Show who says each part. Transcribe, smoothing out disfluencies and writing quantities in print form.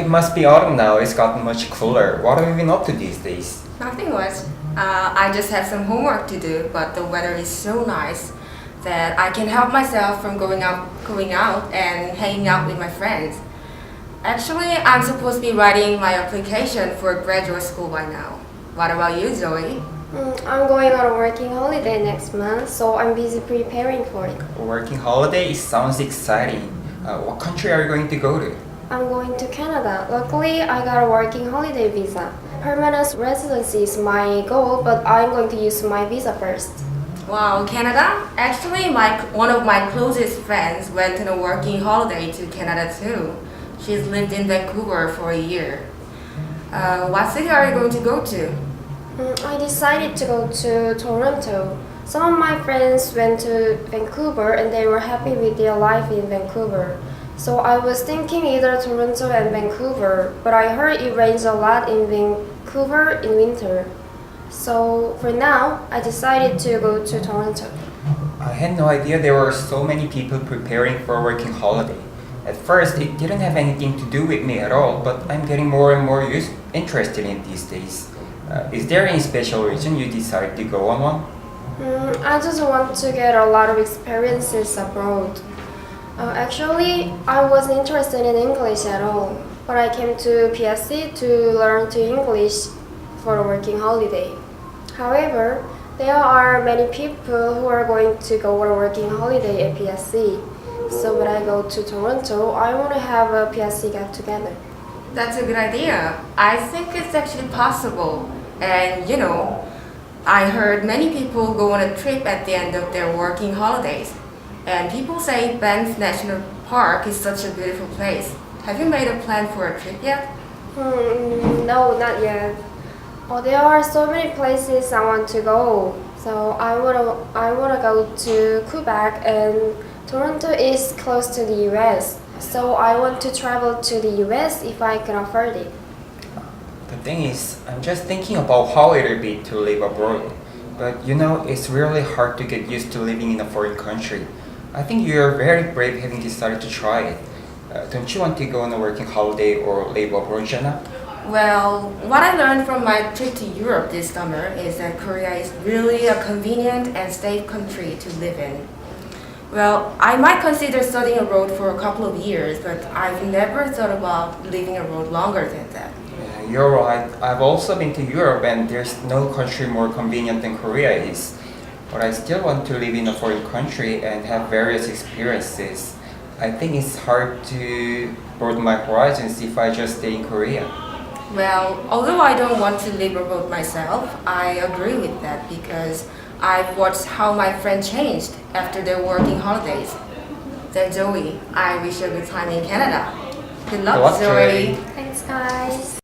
Speaker 1: it must be autumn now. It's gotten much cooler. What have you been up to these days?
Speaker 2: Nothing much. I just have some homework to do, but the weather is so nice that I can help myself from going out and hanging out with my friends. Actually, I'm supposed to be writing my application for graduate school by now. What about you, Zoe?
Speaker 3: I'm going on a working holiday next month, so I'm busy preparing for it.
Speaker 1: Working holiday sounds exciting. What country are you going to go to?
Speaker 3: I'm going to Canada. Luckily, I got a working holiday visa. Permanent residency is my goal, but I'm going to use my visa first.
Speaker 2: Wow, Canada? Actually, one of my closest friends went on a working holiday to Canada too. She's lived in Vancouver for a year. What city are you going to go to?
Speaker 3: I decided to go to Toronto. Some of my friends went to Vancouver and they were happy with their life in Vancouver. So I was thinking either Toronto and Vancouver, but I heard it rains a lot in Vancouver in winter. So for now, I decided to go to Toronto.
Speaker 1: I had no idea there were so many people preparing for a working holiday. At first, it didn't have anything to do with me at all, but I'm getting more and more interested in these days. Is there any special reason you decided to go on one?
Speaker 3: I just want to get a lot of experiences abroad. Actually, I wasn't interested in English at all, but I came to PSE to learn to English for a working holiday. However, there are many people who are going to go on a working holiday at PSE. So when I go to Toronto, I want to have a PSE get-together.
Speaker 2: That's a good idea. I think it's actually possible. And I heard many people go on a trip at the end of their working holidays. And people say Banff National Park is such a beautiful place. Have you made a plan for a trip yet?
Speaker 3: No, not yet. Oh, there are so many places I want to go. So I wanna go to Quebec, and Toronto is close to the US. So I want to travel to the US if I can afford it.
Speaker 1: The thing is, I'm just thinking about how it'll be to live abroad. But it's really hard to get used to living in a foreign country. I think you're very brave having decided to try it. Don't you want to go on a working holiday or live abroad, Jenna?
Speaker 2: Well, what I learned from my trip to Europe this summer is that Korea is really a convenient and safe country to live in. Well, I might consider studying abroad for a couple of years, but I've never thought about living abroad longer than that.
Speaker 1: Yeah, you're right. I've also been to Europe and there's no country more convenient than Korea is. But I still want to live in a foreign country and have various experiences. I think it's hard to broaden my horizons if I just stay in Korea.
Speaker 2: Well, although I don't want to live abroad myself, I agree with that because I've watched how my friends changed after their working holidays. Then Zoe, I wish you a good time in Canada. Good luck,
Speaker 1: Good luck,
Speaker 2: Zoe.
Speaker 1: Zoe.
Speaker 3: Thanks, guys.